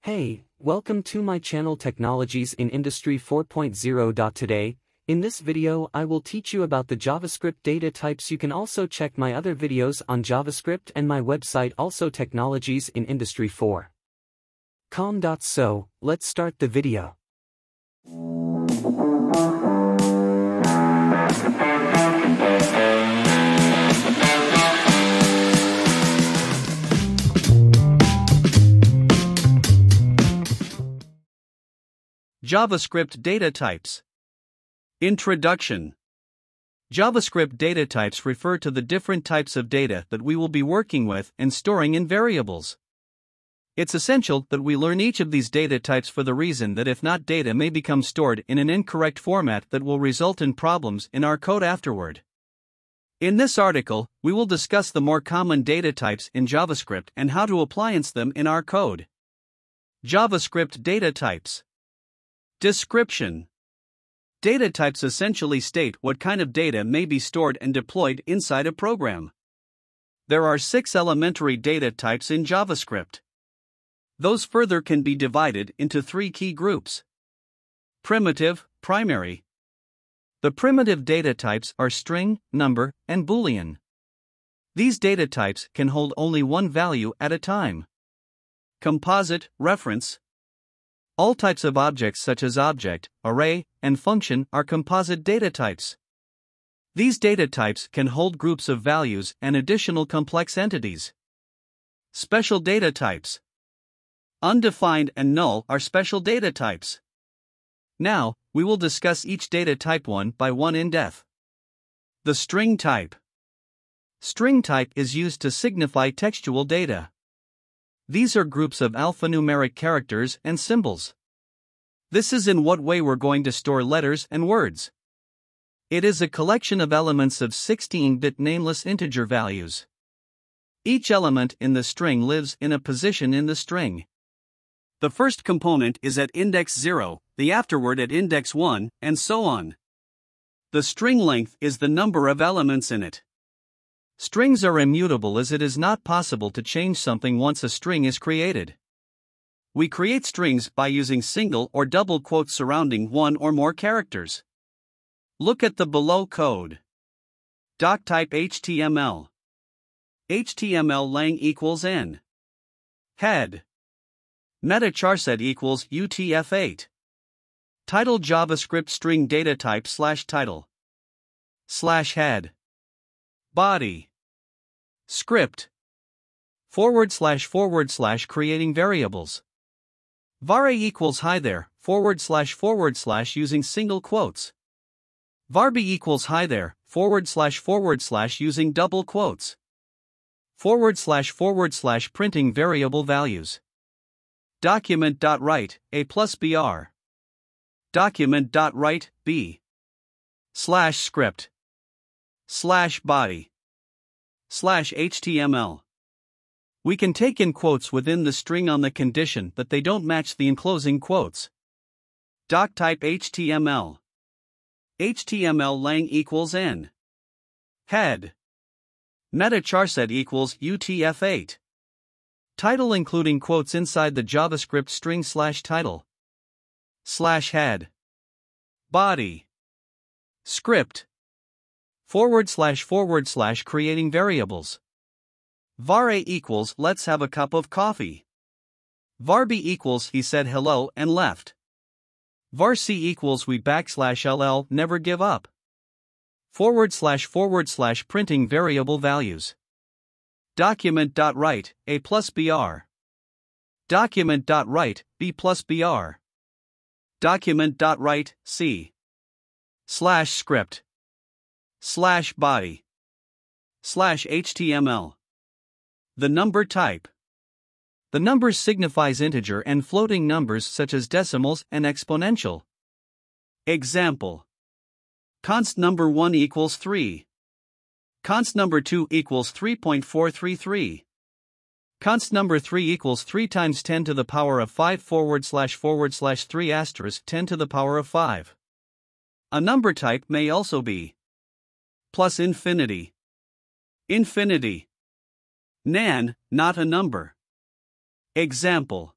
Hey, welcome to my channel Technologies in Industry 4.0. Today, in this video I will teach you about the JavaScript data types. You can also check my other videos on JavaScript and my website also Technologies in Industry 4.0. So, let's start the video. JavaScript data types. Introduction. JavaScript data types refer to the different types of data that we will be working with and storing in variables. It's essential that we learn each of these data types for the reason that if not, data may become stored in an incorrect format that will result in problems in our code afterward. In this article, we will discuss the more common data types in JavaScript and how to appliance them in our code. JavaScript data types. Description. Data types essentially state what kind of data may be stored and deployed inside a program. There are 6 elementary data types in JavaScript. Those further can be divided into 3 key groups. Primitive, primary. The primitive data types are string, number, and boolean. These data types can hold only one value at a time. Composite, reference. All types of objects such as object, array, and function are composite data types. These data types can hold groups of values and additional complex entities. Special data types. Undefined and null are special data types. Now, we will discuss each data type one by one in depth. The string type. String type is used to signify textual data. These are groups of alphanumeric characters and symbols. This is in what way we're going to store letters and words. It is a collection of elements of 16-bit nameless integer values. Each element in the string lives in a position in the string. The first component is at index 0, the afterward at index 1, and so on. The string length is the number of elements in it. Strings are immutable as it is not possible to change something once a string is created. We create strings by using single or double quotes surrounding one or more characters. Look at the below code. Doctype HTML. HTML lang equals n. Head. Meta charset equals UTF-8. Title JavaScript string data type /title. /head. Body. Script. / creating variables. Var a equals hi there, / using single quotes. Var b equals hi there, / using double quotes. / printing variable values. Document.write, a plus br. Document.write, b. /script. /body. /HTML. We can take in quotes within the string on the condition that they don't match the enclosing quotes. Doctype HTML. HTML lang equals n. Head. Meta charset equals UTF-8. Title including quotes inside the JavaScript string /title. /head. Body. Script. / creating variables. Var a equals let's have a cup of coffee. Var b equals he said hello and left. Var c equals we ll never give up. / printing variable values. Document.write, a plus br. Document.write, b plus br. Document.write, c. /script. /body. /HTML. The number type. The numbers signifies integer and floating numbers such as decimals and exponential. Example. Const number 1 equals 3. Const number 2 equals 3.433. Const number 3 equals 3 times 10 to the power of 5 / 3 asterisk 10 to the power of 5. A number type may also be plus infinity. Infinity. Nan, not a number. Example.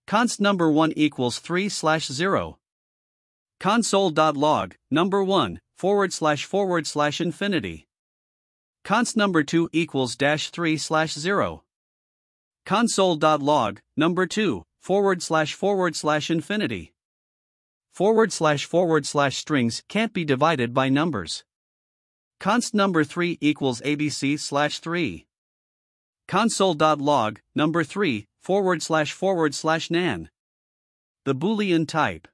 Const number 1 equals 3/0. Console.log, number 1, / infinity. Const number 2 equals -3/0. Console.log, number 2, / infinity. / strings can't be divided by numbers. Const number 3 equals abc/3. Console.log, number 3, / nan. The Boolean type.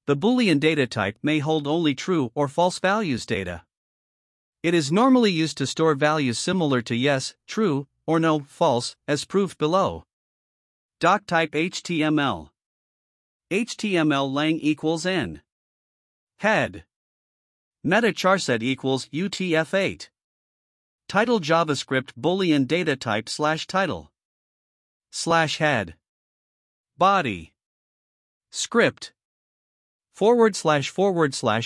The Boolean data type may hold only true or false values data. It is normally used to store values similar to yes, true, or no, false, as proved below. Doctype HTML. HTML lang equals n. Head. Meta charset equals UTF-8. Title JavaScript Boolean data type /title. /head. Body. Script. /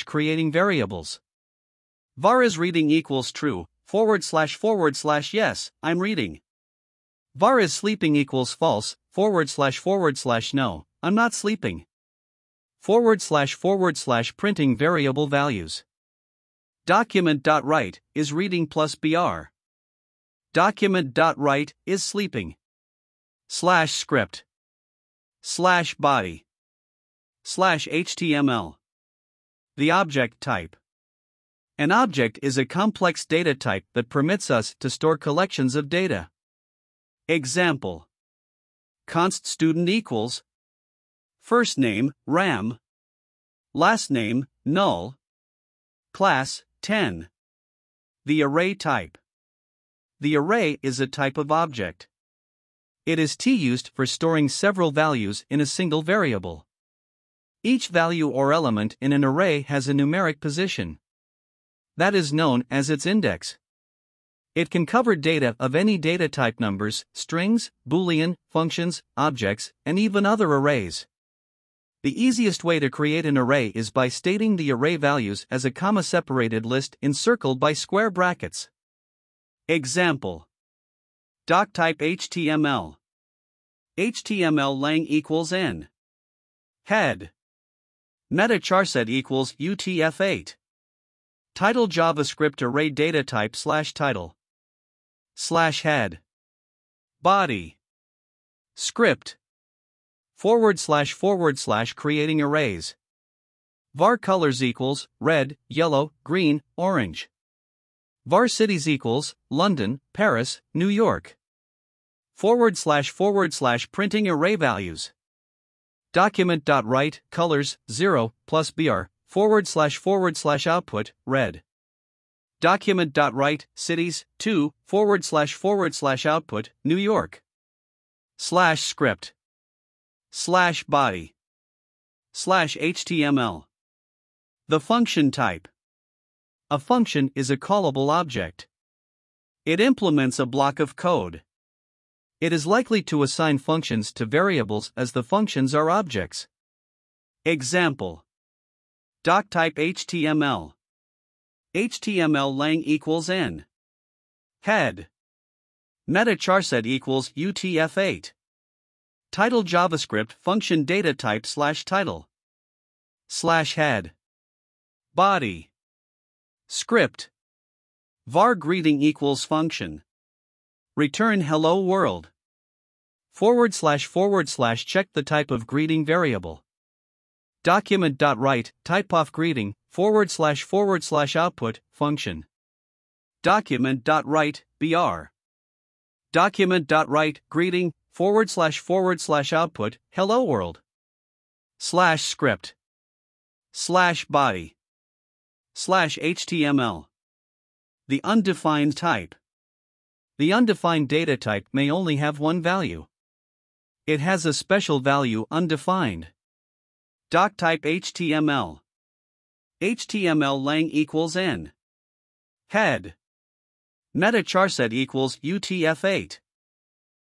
creating variables. Var is reading equals true, / yes, I'm reading. Var is sleeping equals false, / no, I'm not sleeping. / printing variable values. Document.write is reading plus br. Document.write is sleeping. /script. /body. /HTML. The object type. An object is a complex data type that permits us to store collections of data. Example. Const student equals first name, RAM, last name, null, class, 10. The array type. The array is a type of object. It is used for storing several values in a single variable. Each value or element in an array has a numeric position. That is known as its index. It can cover data of any data type: numbers, strings, Boolean, functions, objects, and even other arrays. The easiest way to create an array is by stating the array values as a comma-separated list encircled by square brackets. Example. Doctype HTML. HTML lang equals n. Head. Meta charset equals UTF-8. Title JavaScript array data type /title. /head. Body. Script. / creating arrays. Var colors equals red, yellow, green, orange. Var cities equals London, Paris, New York. / printing array values. Document.write colors 0 plus br / output red. Document.write cities 2 / output New York. /script. /body. /HTML. The function type. A function is a callable object. It implements a block of code. It is likely to assign functions to variables as the functions are objects. Example. Doctype HTML. HTML lang equals n. Head. Meta charset equals UTF-8. Title JavaScript function data type /title. /head. Body. Script. Var greeting equals function. Return hello world. / check the type of greeting variable. Document.write typeof greeting / output function. Document.write br. Document.write greeting / output hello world. /script. /body. /HTML. The undefined type. The undefined data type may only have one value. It has a special value undefined. Doctype HTML. HTML lang equals n. Head. Meta charset equals UTF-8.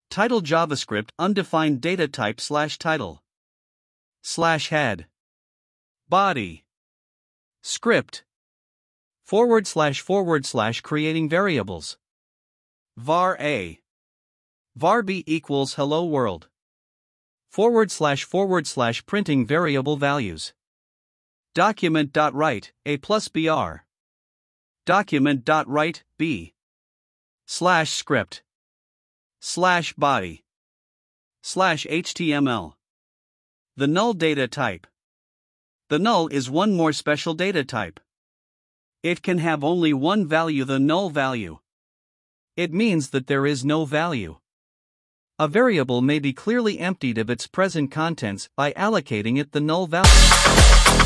Title JavaScript undefined data type /title. /head. Body. Script. / creating variables. Var A. Var B equals hello world. / printing variable values. Document.write, A plus BR. Document.write, B. /script. /body. /HTML. The null data type. The null is one more special data type. It can have only one value, the null value. It means that there is no value. A variable may be clearly emptied of its present contents by allocating it the null value.